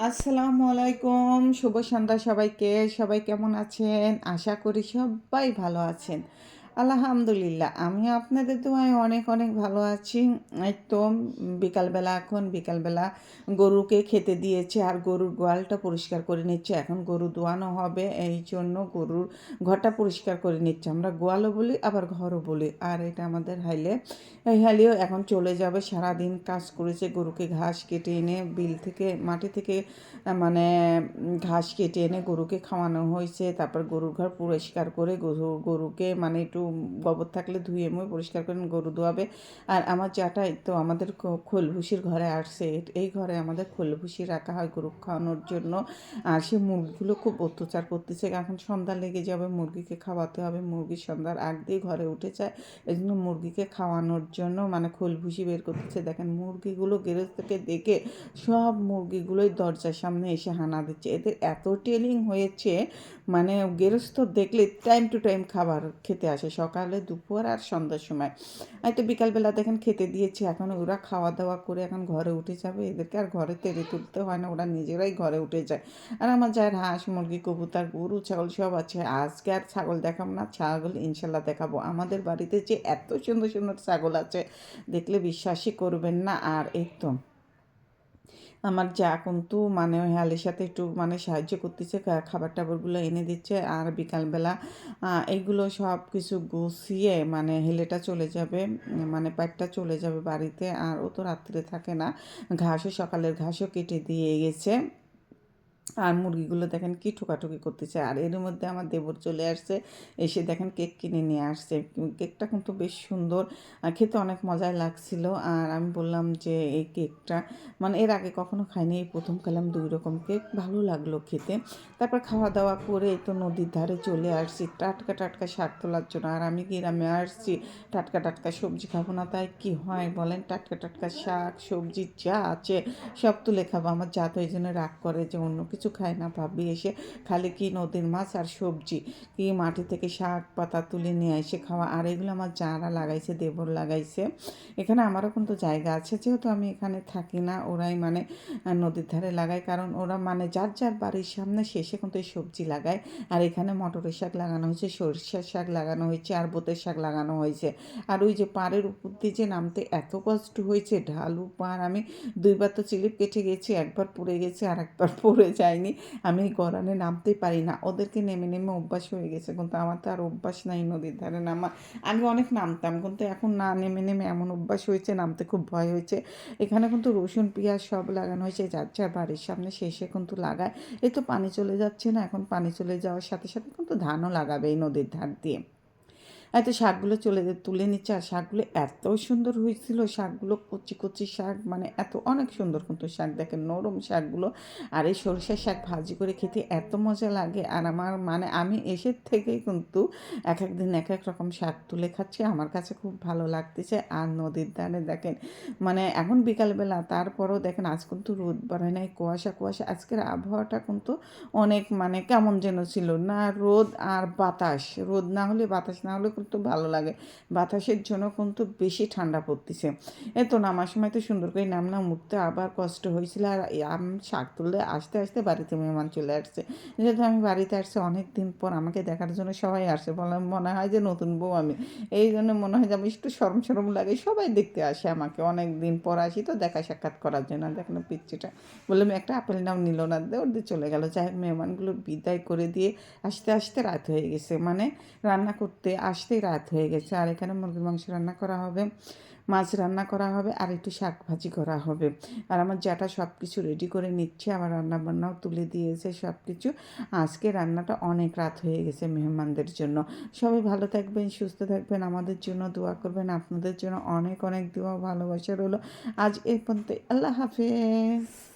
আসসালামু আলাইকুম, শুভ সন্ধ্যা সবাইকে। সবাই কেমন আছেন? আশা করি সবাই ভালো আছেন। আলহামদুলিল্লাহ, আমিও আপনাদের দোয়ায় অনেক অনেক ভালো আছি। এই তো বিকালবেলা গরুকে খেতে দিয়েছে আর গরুর গোয়ালটা পরিষ্কার করে নিচ্ছে। এখন গরু দোয়ানো হবে, এই জন্য গরুর ঘরটা পরিষ্কার করে নিচ্ছে। আমরা গোয়ালও বলি আবার ঘরও বলি। আর এটা আমাদের হাইলে। এই হালিও এখন চলে যাবে, সারাদিন কাজ করেছে, গরুকে ঘাস কেটে এনে বিল থেকে মাটি থেকে মানে ঘাস কেটে এনে গরুকে খাওয়ানো হয়েছে। তারপর গরুর ঘর পরিষ্কার করে গরুকে মানে একটু গোবর থাকলে ধুয়ে মুয়ে পরিষ্কার করে গরু ধোয়াবে। আর আমার জাটা তো আমাদের খোলভুসির ঘরে আসছে, এই ঘরে আমাদের খোলভুসি রাখা হয় গরু খাওয়ানোর জন্য। আর সে মুরগিগুলো খুব অত্যাচার করতেছে, এখন সন্ধ্যা লেগে যাবে, মুরগিকে খাওয়াতে হবে। মুরগি সন্ধ্যার আগ দিয়ে ঘরে উঠে যায়, এই জন্য মুরগিকে খাওয়ানোর জন্য মানে খোলভুসি বের করতেছে। দেখেন মুরগিগুলো গেরস্ত দেখে সব মুরগিগুলোই দরজার সামনে এসে হানা দিচ্ছে। এদের এত ট্রেনিং হয়েছে, মানে গেরস্ত দেখলে টাইম টু টাইম খাবার খেতে আসে, সকালে দুপুর আর সন্ধ্যার সময়। এই তো বিকালবেলা দেখেন খেতে দিয়েছি, এখন ওরা খাওয়া দাওয়া করে এখন ঘরে উঠে যাবে। এদেরকে আর ঘরে তেড়ে তুলতে হয় না, ওরা নিজেরাই ঘরে উঠে যায়। আর আমার যার হাঁস মুরগি কবুতর গরু ছাগল সব আছে। আজকে আর ছাগল দেখাবো না, ছাগল ইনশাল্লাহ দেখাবো। আমাদের বাড়িতে যে এত সুন্দর সুন্দর ছাগল আছে, দেখলে বিশ্বাসই করবেন না। আর এই তো আমার যা কিন্তু মানে ওই হালের সাথে একটু মানে সাহায্য করতেছে, খাবার টাবারগুলো এনে দিচ্ছে। আর বিকালবেলা এইগুলো সব কিছু গুছিয়ে মানে হেলেটা চলে যাবে, মানে প্যাটটা চলে যাবে বাড়িতে। আর ও তো রাত্রে থাকে না, সকালের ঘাসও কেটে দিয়ে গেছে। আর মুরগিগুলো দেখেন কি ঠোকাঠুকি করতেছে। আর এর মধ্যে আমার দেবর চলে আসছে, এসে দেখেন কেক কিনে নিয়ে আসছে। কেকটা কিন্তু বেশ সুন্দর, খেতে অনেক মজাই লাগছিল। আর আমি বললাম যে এই কেকটা মানে এর আগে কখনো খাইনি, এই প্রথম খেলাম 2 রকম কেক, ভালো লাগলো খেতে। তারপর খাওয়া দাওয়া করে এই তো নদীর ধারে চলে আসছি টাটকা টাটকা শাক তোলার জন্য। আর আমি গ্রামে আসছি, টাটকা টাটকা সবজি খাবো না তাই কি হয় বলেন? টাটকা টাটকা শাক সবজি যা আছে সব তুলে খাবো। আমার যা তো এই জন্য রাগ করে যে অন্য কিছু খায় না, ভাবি এসে খালি কি নদীর মাছ আর সবজি, কি মাটি থেকে শাক পাতা তুলে নিয়ে এসে খাওয়া। আর এগুলো আমার যারা লাগাইছে, দেবর লাগাইছে। এখানে আমারও কিন্তু জায়গা আছে, যেহেতু আমি এখানে থাকি না, ওরাই মানে নদীর ধারে লাগায়, কারণ ওরা মানে যার যার বাড়ির সামনে শেষে কিন্তু এই সবজি লাগায়। আর এখানে মটরের শাক লাগানো হয়েছে, সরিষার শাক লাগানো হয়েছে, আর বোতের শাক লাগানো হয়েছে। আর ওই যে পাড়ের উপর দিয়ে যে নামতে এত কষ্ট হয়েছে, ঢালু পাড়, আমি 2বার তো চিলিপ কেটে গেছি, একবার পড়ে গেছি আর একবার পড়ে যায়নি। আমি গড়ানে নামতেই পারি না, ওদেরকে নেমে নেমে অভ্যাস হয়ে গেছে, কিন্তু আমার তো আর অভ্যাস নাই নদীর ধারে নামা। আগে অনেক নামতাম, কিন্তু এখন না নেমে নেমে এমন অভ্যাস হয়েছে, নামতে খুব ভয় হয়েছে। এখানে কিন্তু রসুন পেঁয়াজ সব লাগানো হয়েছে, যার যার বাড়ির সামনে শেষে কিন্তু লাগায়। এই তো পানি চলে যাচ্ছে না, এখন পানি চলে যাওয়ার সাথে সাথে কিন্তু ধানও লাগাবে এই নদীর ধার দিয়ে। এত শাকগুলো তুলে নিচ্ছে। আর শাকগুলো এত সুন্দর হয়েছিল, শাকগুলো কচি কচি শাক, মানে এত অনেক সুন্দর কিন্তু শাক, দেখেন নরম শাকগুলো। আর এই সরষের শাক ভাজি করে খেতে এত মজা লাগে। আর আমার মানে আমি এসে থেকেই কিন্তু এক এক দিন এক এক রকম শাক তুলে খাচ্ছি, আমার কাছে খুব ভালো লাগতেছে। আর নদীর ধারে দেখেন মানে এখন বিকালবেলা, তারপরেও দেখেন আজ কিন্তু রোদ বাড়ায় নাই, কুয়াশা কুয়াশা। আজকের আবহাওয়াটা কিন্তু অনেক মানে কেমন যেন ছিল, না রোদ আর বাতাস, রোদ না হলে বাতাস না হলে কিন্তু ভালো লাগে, বাতাসের জন্য কিন্তু বেশি ঠান্ডা পড়তেছে। এই তো নামার সময় তো সুন্দর করে নামলাম, উঠতে আবার কষ্ট হয়েছিল। আর শাক তুলতে আসতে আসতে বাড়িতে মেহমান চলে আসছে, যেহেতু আমি বাড়িতে আসছি অনেক দিন পর, আমাকে দেখার জন্য সবাই আসে, বললাম মনে হয় যে নতুন বউ আমি, এই জন্য মনে হয় যে আমি একটু সরম সরম লাগে, সবাই দেখতে আসে আমাকে, অনেক দিন পর আসি তো দেখা সাক্ষাৎ করার জন্য। দেখেন পিচ্ছিটা, বললাম একটা আপেল নাও, নিল না, ওর দিয়ে চলে গেল। যাই হোক মেহমানগুলো বিদায় করে দিয়ে আসতে আসতে রাত হয়ে গেছে, মানে রান্না করতে আসতেই রাত হয়ে গেছে। আর এখানে মুরগির মাংস রান্না করা হবে, মাছ রান্না করা হবে, আর একটু শাক ভাজি করা হবে। আর আমার জ্যাঠা সব কিছু রেডি করে নিচ্ছে, আমার রান্না বান্নাও তুলে দিয়েছে সব কিছু। আজকে রান্নাটা অনেক রাত হয়ে গেছে মেহমানদের জন্য। সবাই ভালো থাকবেন, সুস্থ থাকবেন, আমাদের জন্য দোয়া করবেন, আপনাদের জন্য অনেক অনেক দোয়া ভালোবাসা রইলো। আজ এই পর্যন্ত, আল্লাহ হাফেজ।